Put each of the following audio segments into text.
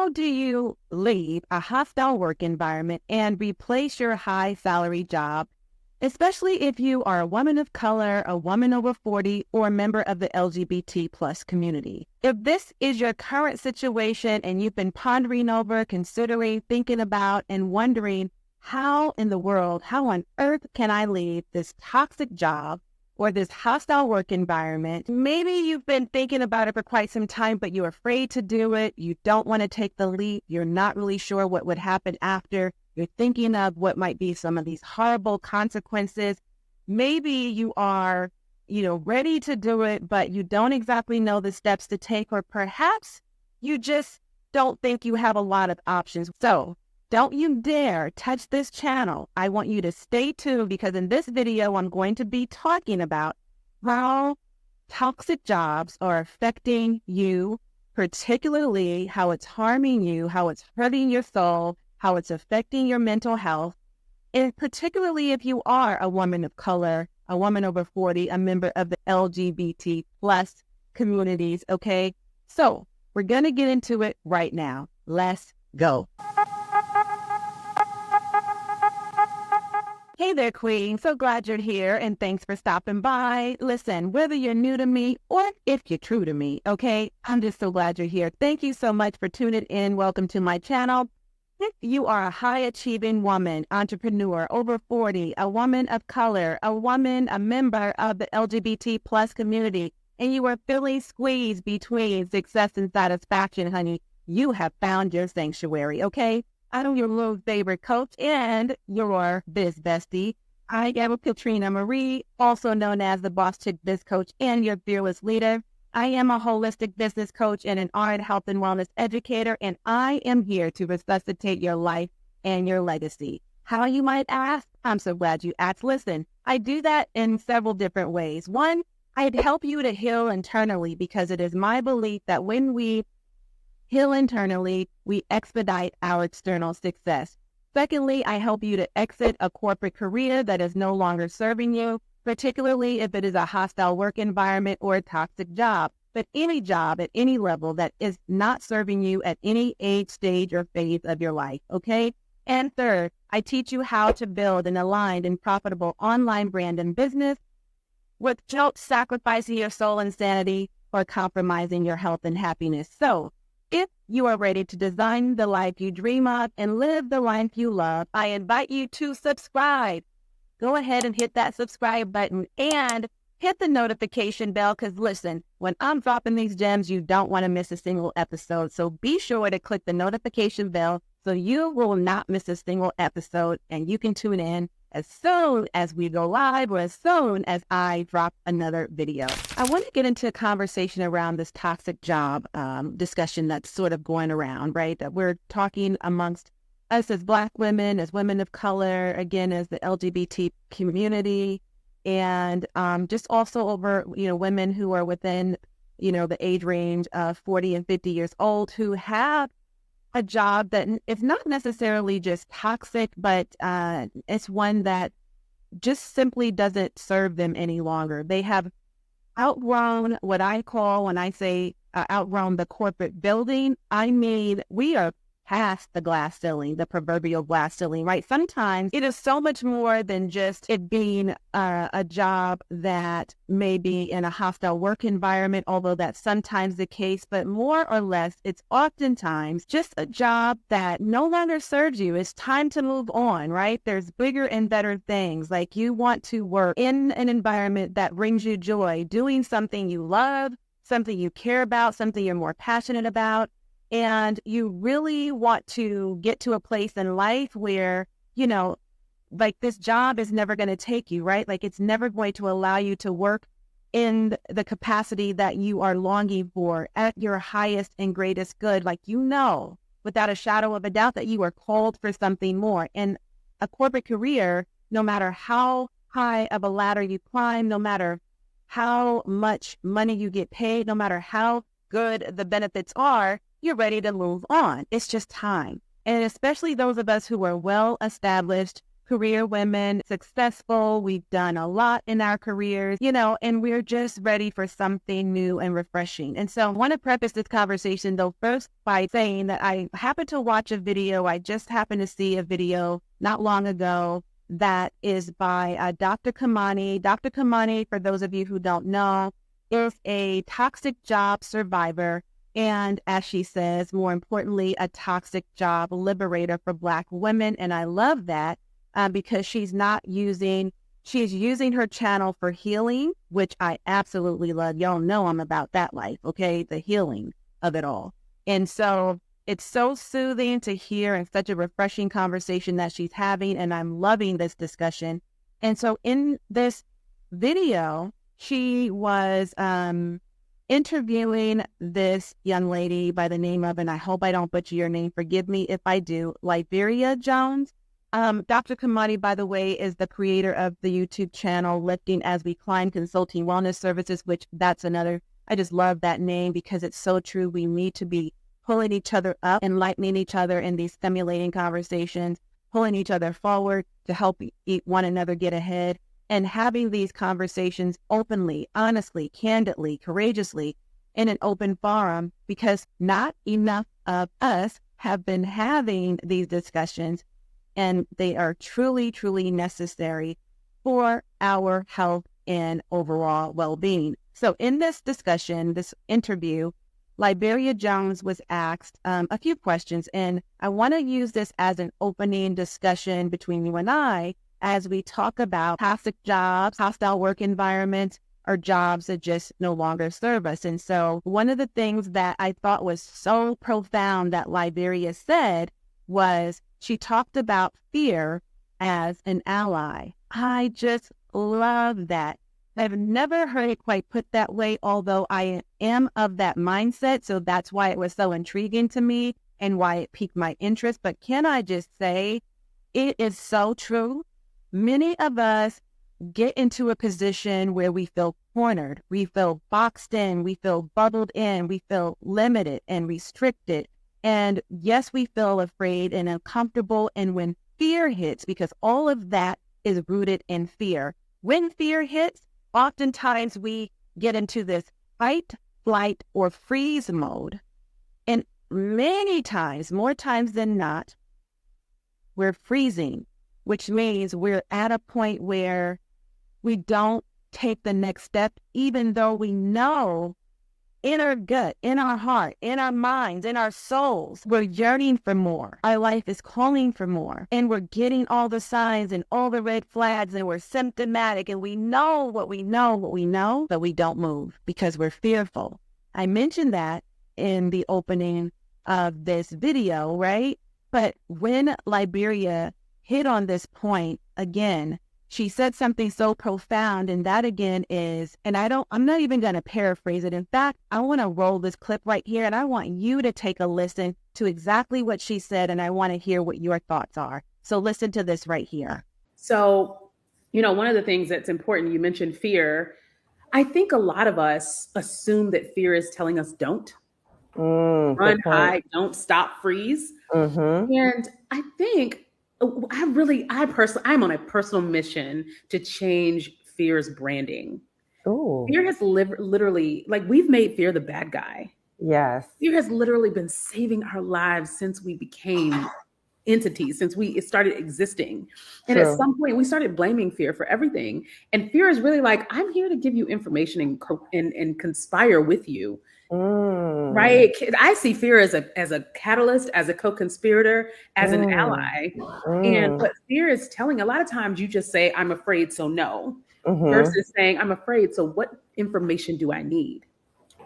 How do you leave a hostile work environment and replace your high salary job, especially if you are a woman of color, a woman over 40, or a member of the LGBT plus community? If this is your current situation and you've been pondering over, considering, thinking about, and wondering, how in the world, how on earth can I leave this toxic job or this hostile work environment? Maybe you've been thinking about it for quite some time, but you're afraid to do it. You don't want to take the leap. You're not really sure what would happen after. You're thinking of what might be some of these horrible consequences. Maybe you are, ready to do it, but you don't exactly know the steps to take, or perhaps you just don't think you have a lot of options. So don't you dare touch this channel. I want you to stay tuned, because in this video, I'm going to be talking about how toxic jobs are affecting you, particularly how it's harming you, how it's hurting your soul, how it's affecting your mental health, and particularly if you are a woman of color, a woman over 40, a member of the LGBT plus communities, okay? So we're going to get into it right now. Let's go. Hey there, Queen. So glad you're here, and thanks for stopping by. Listen, whether you're new to me or if you're true to me, okay, I'm just so glad you're here. Thank you so much for tuning in. Welcome to my channel. If you are a high-achieving woman, entrepreneur, over 40, a woman of color, a woman, a member of the LGBT plus community, and you are feeling squeezed between success and satisfaction, honey, you have found your sanctuary, okay? I'm your little favorite coach and your biz bestie. I am Katrina Marie, also known as the Boss Chick Biz Coach and your fearless leader. I am a holistic business coach and an art, health, and wellness educator, and I am here to resuscitate your life and your legacy. How, you might ask? I'm so glad you asked. Listen, I do that in several different ways. One, I'd help you to heal internally, because it is my belief that when we heal internally, we expedite our external success. Secondly, I help you to exit a corporate career that is no longer serving you, particularly if it is a hostile work environment or a toxic job. But any job at any level that is not serving you at any age, stage, or phase of your life, okay? And third, I teach you how to build an aligned and profitable online brand and business without sacrificing your soul and sanity or compromising your health and happiness. So, if you are ready to design the life you dream of and live the life you love, I invite you to subscribe. Go ahead and hit that subscribe button and hit the notification bell, because listen, when I'm dropping these gems, you don't want to miss a single episode. So be sure to click the notification bell so you will not miss a single episode, and you can tune in as soon as we go live or as soon as I drop another video. I want to get into a conversation around this toxic job discussion that's sort of going around, right? That we're talking amongst us as Black women, as women of color, again, as the LGBT community, and just also over, women who are within, the age range of 40 and 50 years old, who have a job that is not necessarily just toxic, but it's one that just simply doesn't serve them any longer. They have outgrown what I call, when I say outgrown the corporate building, I mean, we are past the glass ceiling, the proverbial glass ceiling, right? Sometimes it is so much more than just it being a job that may be in a hostile work environment, although that's sometimes the case, but more or less, it's oftentimes just a job that no longer serves you. It's time to move on, right? There's bigger and better things. Like, you want to work in an environment that brings you joy, doing something you love, something you care about, something you're more passionate about. And you really want to get to a place in life where, like, this job is never going to take you, right? Like, it's never going to allow you to work in the capacity that you are longing for at your highest and greatest good. Like, without a shadow of a doubt that you are called for something more. And a corporate career, no matter how high of a ladder you climb, no matter how much money you get paid, no matter how good the benefits are, you're ready to move on. It's just time. And especially those of us who are well established, career women, successful. We've done a lot in our careers, and we're just ready for something new and refreshing. And so I want to preface this conversation, though, first by saying that I happened to watch a video. I just happened to see a video not long ago that is by Dr. Kimani. Dr. Kimani, for those of you who don't know, is a toxic job survivor. And as she says, more importantly, a toxic job liberator for Black women. And I love that. Because she's using her channel for healing, which I absolutely love. Y'all know I'm about that life, okay? The healing of it all. And so it's so soothing to hear and such a refreshing conversation that she's having, and I'm loving this discussion. And so in this video, she was interviewing this young lady by the name of, and I hope I don't butcher your name, forgive me if I do, Libryia Jones. Dr. Kimani, by the way, is the creator of the YouTube channel Lifting as We Climb Consulting Wellness Services, which that's another, I just love that name because it's so true. We need to be pulling each other up, enlightening each other in these stimulating conversations, pulling each other forward to help one another get ahead, and having these conversations openly, honestly, candidly, courageously in an open forum, because not enough of us have been having these discussions. And they are truly, truly necessary for our health and overall well-being. So in this discussion, this interview, Libryia Jones was asked a few questions, and I want to use this as an opening discussion between you and I as we talk about toxic jobs, hostile work environments, or jobs that just no longer serve us. And so one of the things that I thought was so profound that Libryia said was, she talked about fear as an ally. I just love that. I've never heard it quite put that way, although I am of that mindset. So that's why it was so intriguing to me and why it piqued my interest. But can I just say, it is so true. Many of us get into a position where we feel cornered, we feel boxed in, we feel bubbled in, we feel limited and restricted. And yes, we feel afraid and uncomfortable. And when fear hits, because all of that is rooted in fear, when fear hits, oftentimes we get into this fight, flight, or freeze mode. And many times, more times than not, we're freezing, which means we're at a point where we don't take the next step, even though we know in our gut, in our heart, in our minds, in our souls, we're yearning for more. Our life is calling for more. And we're getting all the signs and all the red flags, and we're symptomatic, and we know what we know, but we don't move because we're fearful. I mentioned that in the opening of this video, right? But when Libryia hit on this point again, she said something so profound, and that again is, and I'm not even going to paraphrase it. In fact, I want to roll this clip right here, and I want you to take a listen to exactly what she said, and I want to hear what your thoughts are. So listen to this right here. So, one of the things that's important, you mentioned fear. I think a lot of us assume that fear is telling us don't. Run, hide, don't stop, freeze. Mm-hmm. And I think I'm on a personal mission to change fear's branding. Ooh. Fear has literally, we've made fear the bad guy. Yes. Fear has literally been saving our lives since we became entities, since it started existing. And True. At some point we started blaming fear for everything. And fear is really like, I'm here to give you information and conspire with you. Right? I see fear as a catalyst, as a co-conspirator, as an ally. And what fear is telling, a lot of times you just say, I'm afraid, so no. Versus saying, I'm afraid, so what information do I need?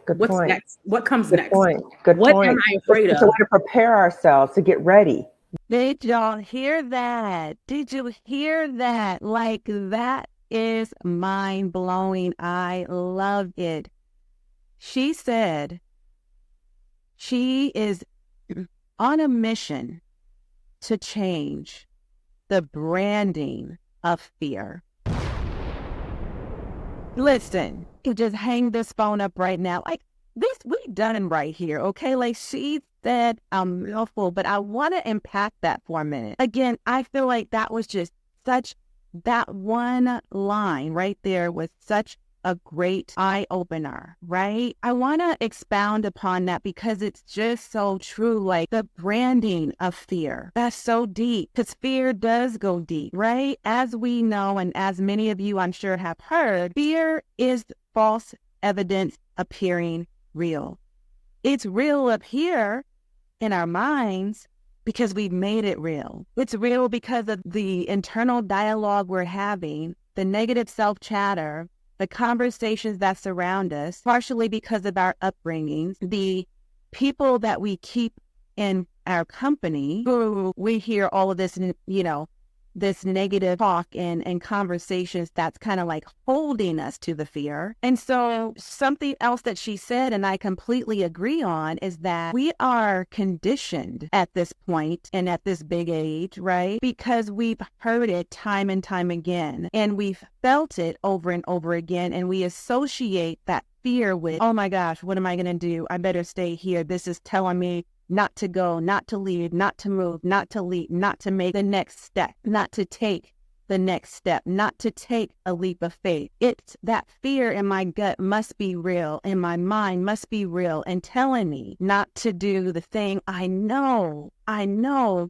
What's next? What comes next? What am I afraid of? So to prepare ourselves to get ready. Did y'all hear that? Did you hear that? That is mind-blowing. I love it. She said she is on a mission to change the branding of fear. Listen, you just hang this phone up right now. We done right here, okay? She said I'm willful, but I want to impact that for a minute. Again, I feel like that was just that one line right there was such a great eye opener, right? I want to expound upon that because it's just so true. Like the branding of fear, that's so deep because fear does go deep, right? As we know, and as many of you I'm sure have heard, fear is false evidence appearing real. It's real up here in our minds because we've made it real. It's real because of the internal dialogue we're having, the negative self-chatter, the conversations that surround us, partially because of our upbringings, the people that we keep in our company, who we hear all of this, this negative talk and conversations that's kind of like holding us to the fear. And so something else that she said, and I completely agree on, is that we are conditioned at this point and at this big age, right? Because we've heard it time and time again, and we've felt it over and over again, and we associate that fear with, oh my gosh, what am I going to do? I better stay here. This is telling me not to go, not to leave, not to move, not to leap, not to make the next step, not to take the next step, not to take a leap of faith. It's that fear in my gut must be real, in my mind must be real, and telling me not to do the thing I know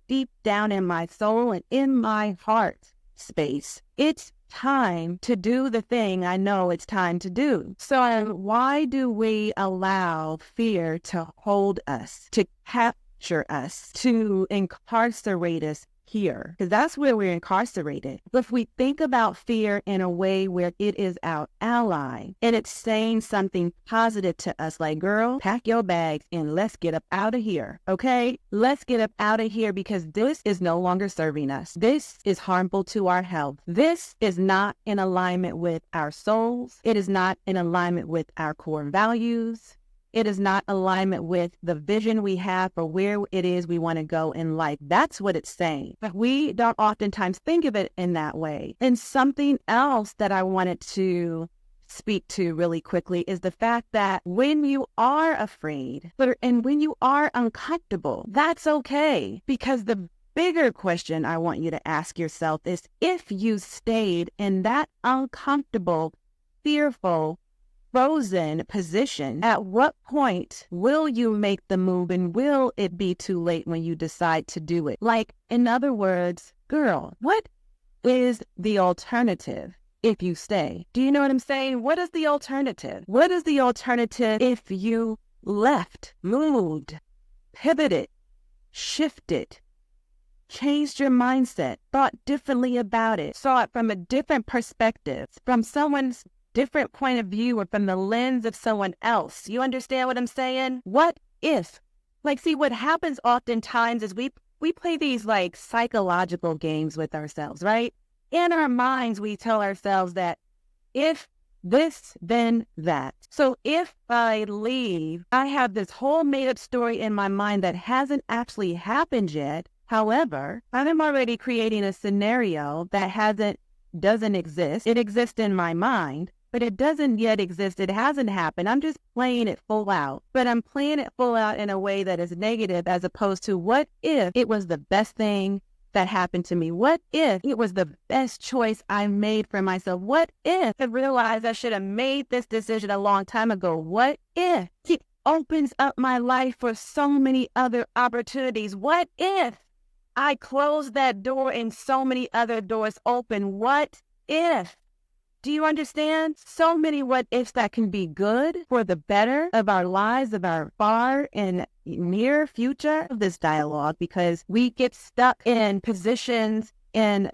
deep down in my soul and in my heart space. It's time to do the thing I know it's time to do. So why do we allow fear to hold us, to capture us, to incarcerate us here? Because that's where we're incarcerated. But if we think about fear in a way where it is our ally and it's saying something positive to us, like, girl, pack your bags and let's get up out of here. Okay? Let's get up out of here because this is no longer serving us. This is harmful to our health. This is not in alignment with our souls. It is not in alignment with our core values. It is not alignment with the vision we have for where it is we want to go in life. That's what it's saying. But we don't oftentimes think of it in that way. And something else that I wanted to speak to really quickly is the fact that when you are afraid and when you are uncomfortable, that's okay. Because the bigger question I want you to ask yourself is, if you stayed in that uncomfortable, fearful, frozen position, at what point will you make the move, and will it be too late when you decide to do it? Like, in other words, girl, what is the alternative if you stay? Do you know what I'm saying? What is the alternative? What is the alternative if you left, moved, pivoted, shifted, changed your mindset, thought differently about it, saw it from a different perspective, from someone's different point of view, or from the lens of someone else? You understand what I'm saying? What if? Like, see, what happens oftentimes is we play these like psychological games with ourselves, right? In our minds, we tell ourselves that if this, then that. So if I leave, I have this whole made-up story in my mind that hasn't actually happened yet. However, I'm already creating a scenario that doesn't exist. It exists in my mind, but it doesn't yet exist. It hasn't happened. I'm just playing it full out. But I'm playing it full out in a way that is negative, as opposed to, what if it was the best thing that happened to me? What if it was the best choice I made for myself? What if I realized I should have made this decision a long time ago? What if it opens up my life for so many other opportunities? What if I closed that door and so many other doors open? What if? Do you understand? So many what ifs that can be good for the better of our lives, of our far and near future of this dialogue, because we get stuck in positions, in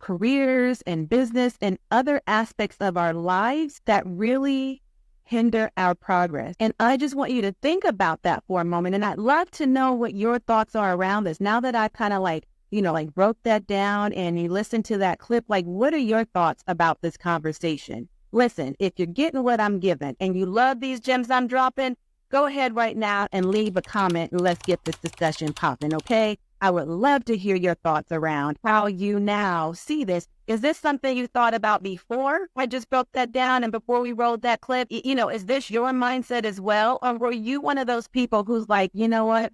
careers and business and other aspects of our lives that really hinder our progress. And I just want you to think about that for a moment. And I'd love to know what your thoughts are around this. Now that I've kind of wrote that down and you listen to that clip, like, what are your thoughts about this conversation? Listen, if you're getting what I'm giving and you love these gems I'm dropping, go ahead right now and leave a comment and let's get this discussion popping, okay? I would love to hear your thoughts around how you now see this. Is this something you thought about before I just broke that down and before we rolled that clip? Is this your mindset as well? Or were you one of those people who's like, you know what?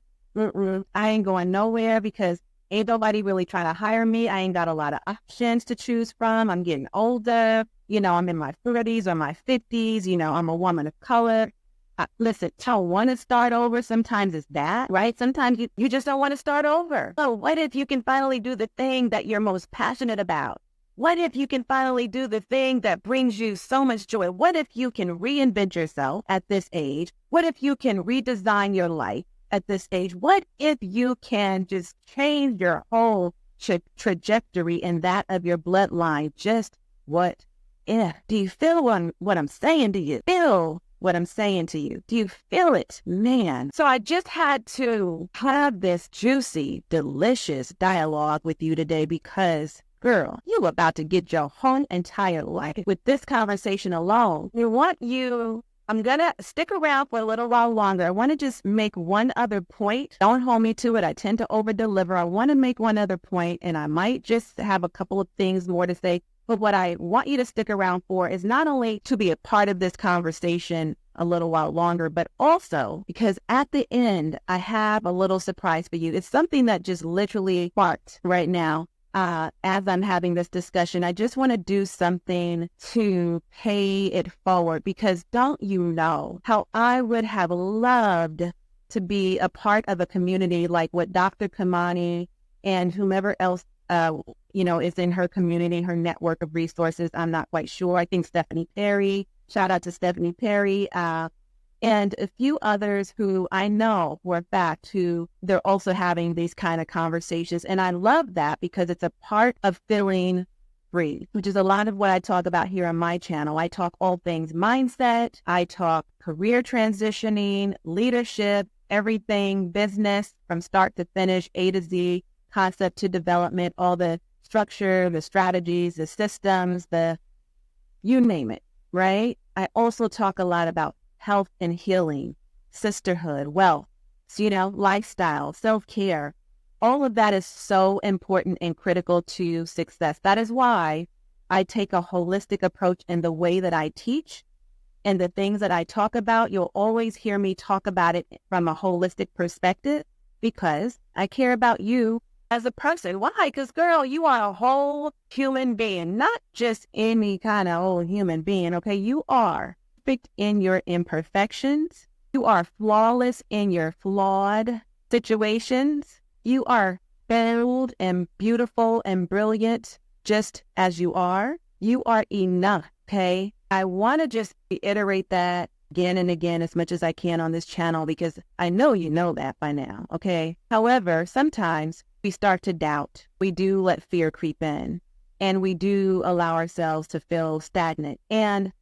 I ain't going nowhere because Ain't nobody really trying to hire me. I ain't got a lot of options to choose from. I'm getting older. I'm in my 30s or my 50s. I'm a woman of color. Listen, I want to start over. Sometimes it's that, right? Sometimes you just don't want to start over. So what if you can finally do the thing that you're most passionate about? What if you can finally do the thing that brings you so much joy? What if you can reinvent yourself at this age? What if you can redesign your life at this age? What if you can just change your whole trajectory and that of your bloodline? Just what if? Do you feel what I'm saying? Do you feel what I'm saying to you? Do you feel it? Man. So I just had to have this juicy, delicious dialogue with you today because, girl, you about to get your whole entire life with this conversation alone. I'm going to stick around for a little while longer. I want to just make one other point. Don't hold me to it. I tend to over deliver. I want to make one other point, and I might just have a couple of things more to say. But what I want you to stick around for is not only to be a part of this conversation a little while longer, but also because at the end, I have a little surprise for you. It's something that just literally sparked right now. As I'm having this discussion, I just want to do something to pay it forward because don't you know how I would have loved to be a part of a community like what Dr. Kimani and whomever else is in her community, her network of resources. I'm not quite sure. I think Stephanie Perry, shout out to Stephanie Perry, and a few others who I know for a fact who they're also having these kind of conversations. And I love that because it's a part of feeling free, which is a lot of what I talk about here on my channel. I talk all things mindset. I talk career transitioning, leadership, everything business from start to finish, A to Z, concept to development, all the structure, the strategies, the systems, you name it, right? I also talk a lot about health and healing, sisterhood, wealth, lifestyle, self-care. All of that is so important and critical to success. That is why I take a holistic approach in the way that I teach and the things that I talk about. You'll always hear me talk about it from a holistic perspective because I care about you as a person. Why? Because, girl, you are a whole human being, not just any kind of old human being, okay? You are perfect in your imperfections. You are flawless in your flawed situations. You are bold and beautiful and brilliant just as you are. You are enough, okay? I want to just reiterate that again and again as much as I can on this channel because I know you know that by now, okay? However, sometimes we start to doubt. We do let fear creep in and we do allow ourselves to feel stagnant. And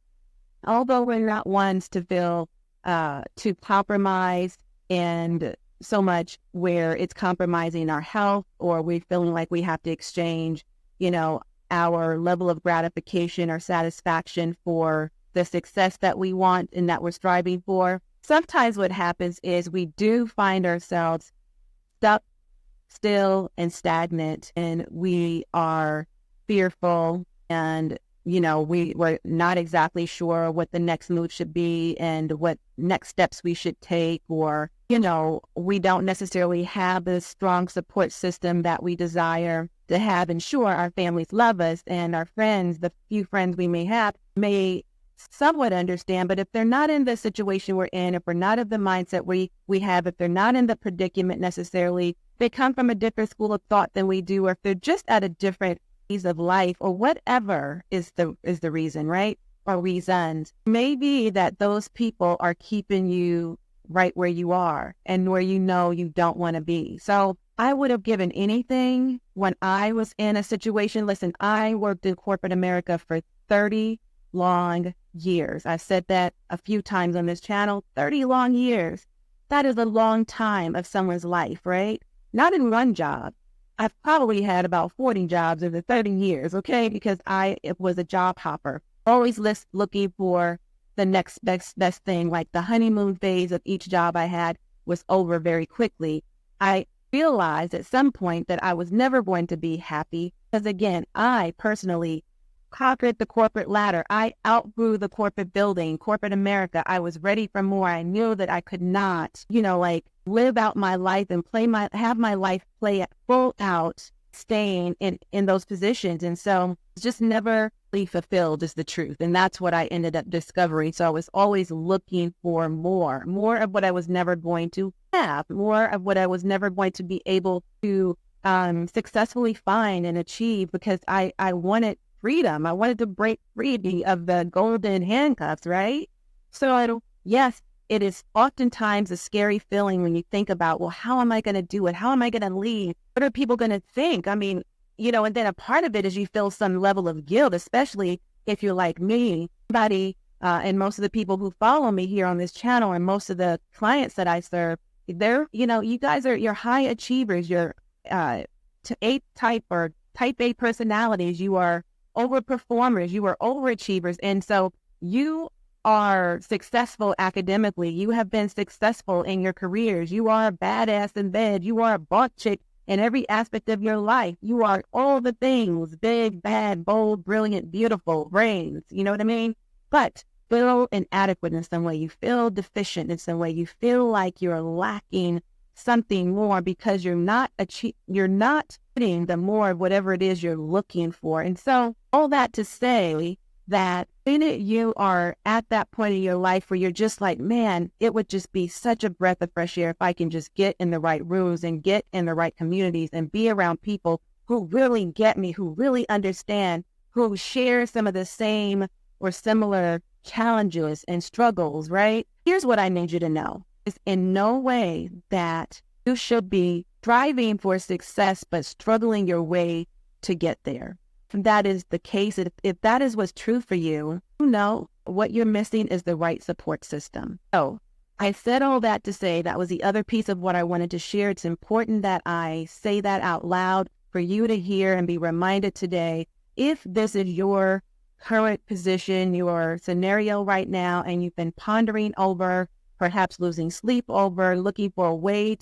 although we're not ones to feel to compromise and so much where it's compromising our health or we're feeling like we have to exchange, our level of gratification or satisfaction for the success that we want and that we're striving for. Sometimes what happens is we do find ourselves stuck, still, and stagnant, and we are fearful and we're not exactly sure what the next move should be and what next steps we should take, or, we don't necessarily have the strong support system that we desire to have. And sure, our families love us and our friends, the few friends we may have, may somewhat understand. But if they're not in the situation we're in, if we're not of the mindset we have, if they're not in the predicament necessarily, they come from a different school of thought than we do, or if they're just at a different of life or whatever is the reason, right? Or reasons. Maybe that those people are keeping you right where you are and where you don't want to be. So I would have given anything when I was in a situation. Listen, I worked in corporate America for 30 long years. I've said that a few times on this channel, 30 long years. That is a long time of someone's life, right? Not in one job. I've probably had about 40 jobs over 30 years, okay? Because it was a job hopper. Always looking for the next best thing. Like the honeymoon phase of each job I had was over very quickly. I realized at some point that I was never going to be happy because, again, I personally conquered the corporate ladder. I outgrew the corporate building, corporate America. I was ready for more. I knew that I could not, live out my life and have my life play full out, staying in those positions. And so it's just never really fulfilled is the truth. And that's what I ended up discovering. So I was always looking for more of what I was never going to have, more of what I was never going to be able to successfully find and achieve, because I wanted freedom. I wanted to break free of the golden handcuffs, right? So yes, it is oftentimes a scary feeling when you think about, well, how am I going to do it? How am I going to leave? What are people going to think? I mean, and then a part of it is you feel some level of guilt, especially if you're like me. Somebody, and most of the people who follow me here on this channel and most of the clients that I serve, you guys you're high achievers. You're type A personalities. You are overperformers. You are overachievers. And so you are successful academically. You have been successful in your careers. You are a badass in bed. You are a boss chick in every aspect of your life. You are all the things: big, bad, bold, brilliant, beautiful, brains. You know what I mean? But feel inadequate in some way. You feel deficient in some way. You feel like you're lacking something more because you're not getting the more of whatever it is you're looking for. And so all that to say that when you are at that point in your life where you're just like, man, it would just be such a breath of fresh air if I can just get in the right rooms and get in the right communities and be around people who really get me, who really understand, who share some of the same or similar challenges and struggles, right? Here's what I need you to know. It's in no way that you should be striving for success but struggling your way to get there. If that is the case, if that is what's true for you, what you're missing is the right support system. So I said all that to say that was the other piece of what I wanted to share. It's important that I say that out loud for you to hear and be reminded today. If this is your current position, your scenario right now, and you've been pondering over, perhaps losing sleep over, looking for a way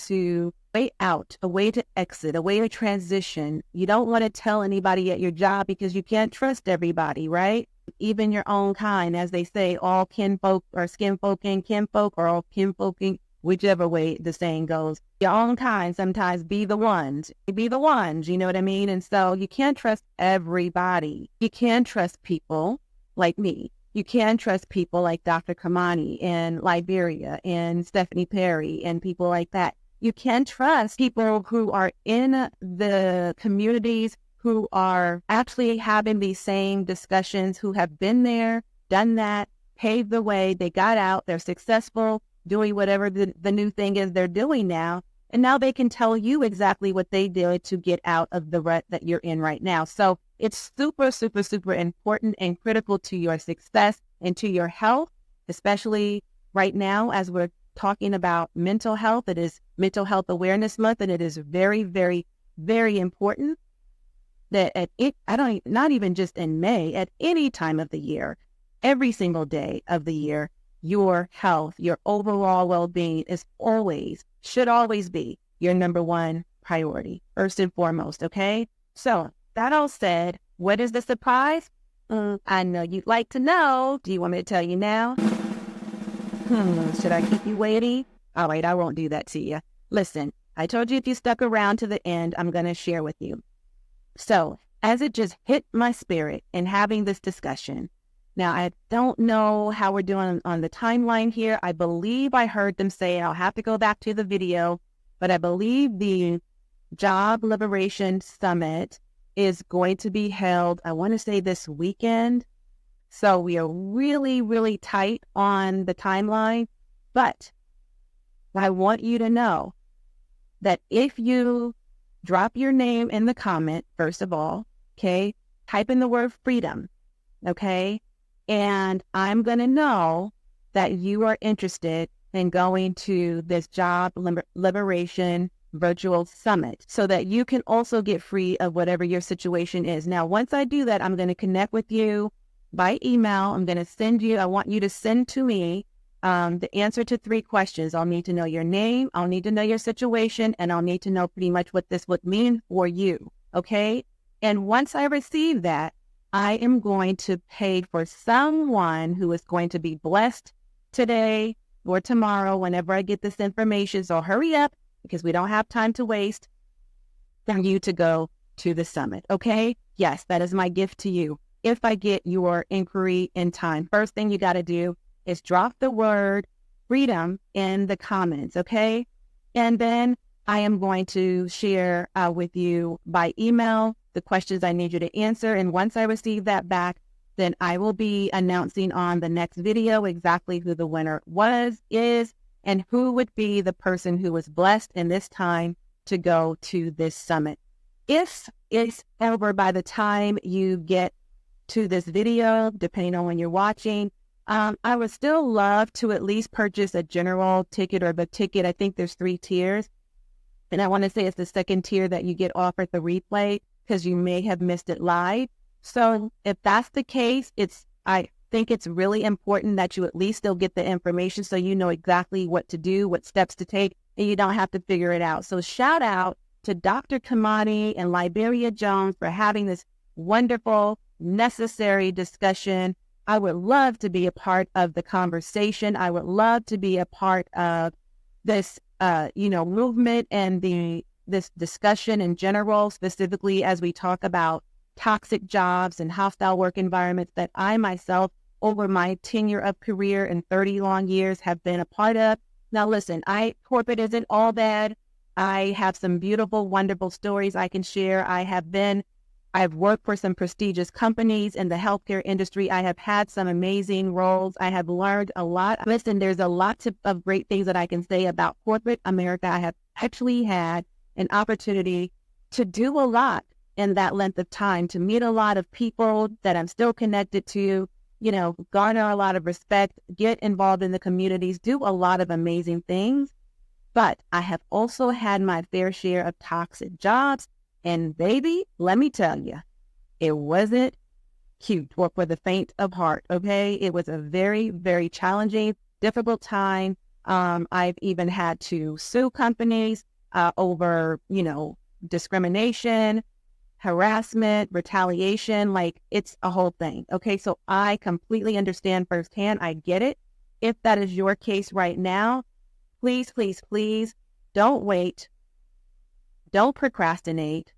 out, a way to exit, a way to transition. You don't want to tell anybody at your job because you can't trust everybody, right? Even your own kind, as they say, all kinfolk or skinfolk and kinfolk, or all kinfolk, whichever way the saying goes. Your own kind sometimes be the ones, you know what I mean? And so you can't trust everybody. You can trust people like me. You can trust people like Dr. Kimani and Libryia and Stephanie Perry and people like that. You can trust people who are in the communities, who are actually having these same discussions, who have been there, done that, paved the way, they got out, they're successful, doing whatever the new thing is they're doing now. And now they can tell you exactly what they did to get out of the rut that you're in right now. So it's super, super, super important and critical to your success and to your health, especially right now as we're talking about mental health. It is Mental Health Awareness Month, and it is very, very, very important that not even just in May, at any time of the year, every single day of the year, your health, your overall well-being should always be your number one priority, first and foremost, okay? So that all said, what is the surprise? I know you'd like to know. Do you want me to tell you now? Should I keep you waiting? All right, I won't do that to you. Listen, I told you if you stuck around to the end, I'm going to share with you. So as it just hit my spirit in having this discussion, now I don't know how we're doing on the timeline here. I believe I heard them say, I'll have to go back to the video, but I believe the Job Liberation Summit is going to be held, I want to say this weekend. So we are really, really tight on the timeline. But I want you to know that if you drop your name in the comment, first of all, okay, type in the word freedom, okay? And I'm going to know that you are interested in going to this Job Liberation Virtual Summit so that you can also get free of whatever your situation is. Now, once I do that, I'm going to connect with you by email. I want you to send to me the answer to 3 questions. I'll need to know your name, I'll need to know your situation, and I'll need to know pretty much what this would mean for you, okay? And once I receive that, I am going to pay for someone who is going to be blessed today or tomorrow whenever I get this information. So hurry up because we don't have time to waste for you to go to the summit. Okay? Yes, that is my gift to you. If I get your inquiry in time, first thing you got to do is drop the word freedom in the comments. Okay? And then I am going to share with you by email the questions I need you to answer. And once I receive that back, then I will be announcing on the next video exactly who the winner is, and who would be the person who was blessed in this time to go to this summit. If it's over by the time you get to this video, depending on when you're watching, I would still love to at least purchase a general ticket or the ticket. I think there's 3 tiers. And I want to say it's the second tier that you get offered the replay because you may have missed it live. So if that's the case, I think it's really important that you at least still get the information so you know exactly what to do, what steps to take, and you don't have to figure it out. So shout out to Dr. Kimani and Libryia Jones for having this wonderful, necessary discussion. I would love to be a part of the conversation. I would love to be a part of this movement and this discussion in general, specifically as we talk about toxic jobs and hostile work environments that I myself, over my tenure of career and 30 long years, have been a part of. Now, listen, corporate isn't all bad. I have some beautiful, wonderful stories I can share. I've worked for some prestigious companies in the healthcare industry. I have had some amazing roles. I have learned a lot. Listen, there's a lot of great things that I can say about corporate America. I have actually had an opportunity to do a lot in that length of time, to meet a lot of people that I'm still connected to, garner a lot of respect, get involved in the communities, do a lot of amazing things. But I have also had my fair share of toxic jobs. And baby, let me tell you, it wasn't cute or for the faint of heart, okay? It was a very, very challenging, difficult time. I've even had to sue companies over, discrimination, harassment, retaliation. Like, it's a whole thing, okay? So I completely understand firsthand. I get it. If that is your case right now, please, please, please don't wait. Don't procrastinate.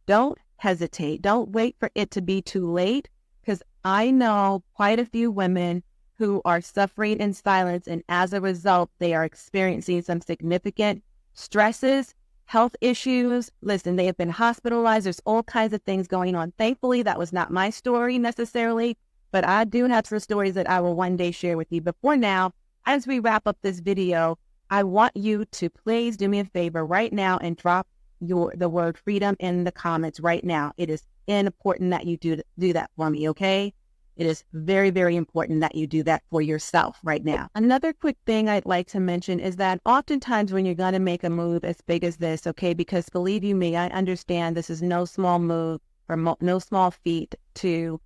Don't hesitate. Don't wait for it to be too late, because I know quite a few women who are suffering in silence, and as a result, they are experiencing some significant stresses, health issues. Listen, they have been hospitalized. There's all kinds of things going on. Thankfully, that was not my story necessarily, but I do have some stories that I will one day share with you. But for now, as we wrap up this video, I want you to please do me a favor right now and drop the word freedom in the comments right now. It is important that you do that for me, okay? It is very, very important that you do that for yourself right now. Another quick thing I'd like to mention is that oftentimes when you're going to make a move as big as this, okay, because believe you me, I understand this is no small move or no small feat to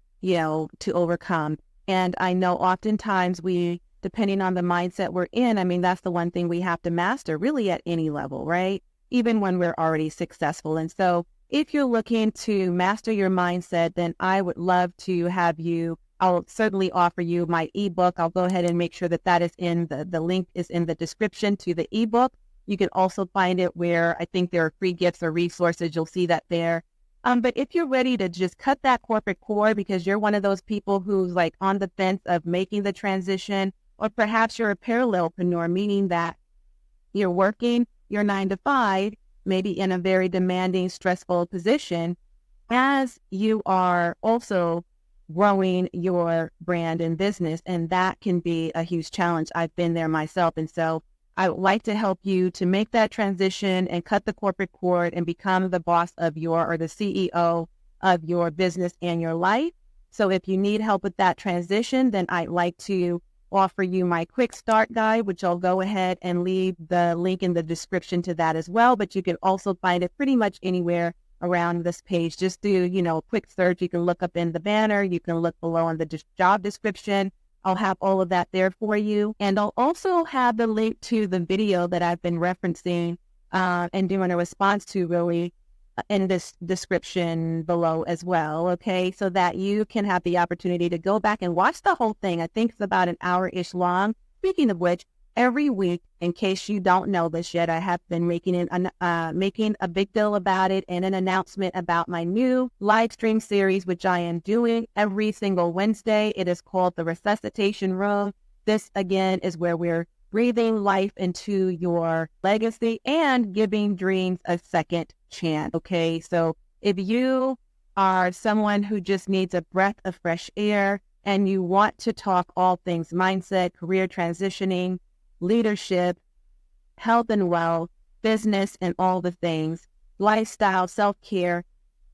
overcome. And I know oftentimes depending on the mindset we're in, I mean, that's the one thing we have to master really at any level, right? Even when we're already successful. And so if you're looking to master your mindset, then I would love to have you. I'll certainly offer you my ebook. I'll go ahead and make sure that is in the link is in the description to the ebook. You can also find it where I think there are free gifts or resources. You'll see that there. But if you're ready to just cut that corporate cord because you're one of those people who's like on the fence of making the transition, or perhaps you're a parallelpreneur, meaning that you're working your 9 to 5, maybe in a very demanding, stressful position, as you are also growing your brand and business. And that can be a huge challenge. I've been there myself. And so I would like to help you to make that transition and cut the corporate cord and become the boss of the CEO of your business and your life. So if you need help with that transition, then I'd like to offer you my quick start guide, which I'll go ahead and leave the link in the description to that as well. But you can also find it pretty much anywhere around this page. Just do, a quick search. You can look up in the banner. You can look below in the job description. I'll have all of that there for you. And I'll also have the link to the video that I've been referencing and doing a response to really in this description below as well, okay? So that you can have the opportunity to go back and watch the whole thing. I think it's about an hour-ish long. Speaking of which, Every week, in case you don't know this yet, I have been making a big deal about it and an announcement about my new live stream series, which I am doing every single Wednesday. It is called the Resuscitation Room. This, again, is where we're breathing life into your legacy and giving dreams a second chance. Okay, so if you are someone who just needs a breath of fresh air and you want to talk all things mindset, career transitioning, leadership, health and wealth, business, and all the things, lifestyle, self-care,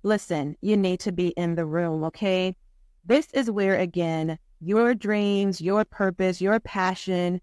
listen, you need to be in the room, okay? This is where, again, your dreams, your purpose, your passion,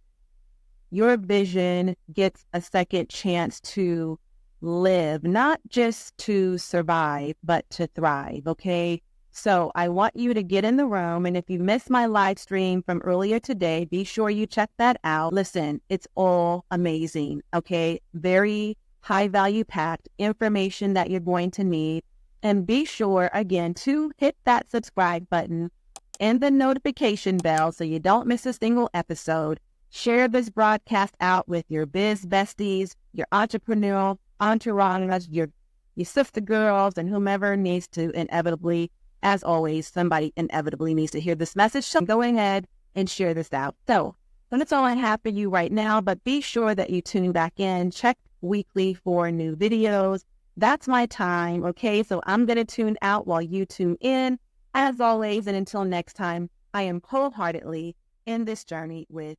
your vision gets a second chance to live, not just to survive, but to thrive, okay? So I want you to get in the room, and if you missed my live stream from earlier today, be sure you check that out. Listen, it's all amazing, okay? Very high value packed information that you're going to need. And be sure, again, to hit that subscribe button and the notification bell so you don't miss a single episode. Share this broadcast out with your biz besties, your entrepreneurial entourage, your sister girls, and whomever needs to inevitably. As always, somebody inevitably needs to hear this message. So go ahead and share this out. So that's all I have for you right now, but be sure that you tune back in. Check weekly for new videos. That's my time, okay? So I'm going to tune out while you tune in. As always, and until next time, I am wholeheartedly in this journey with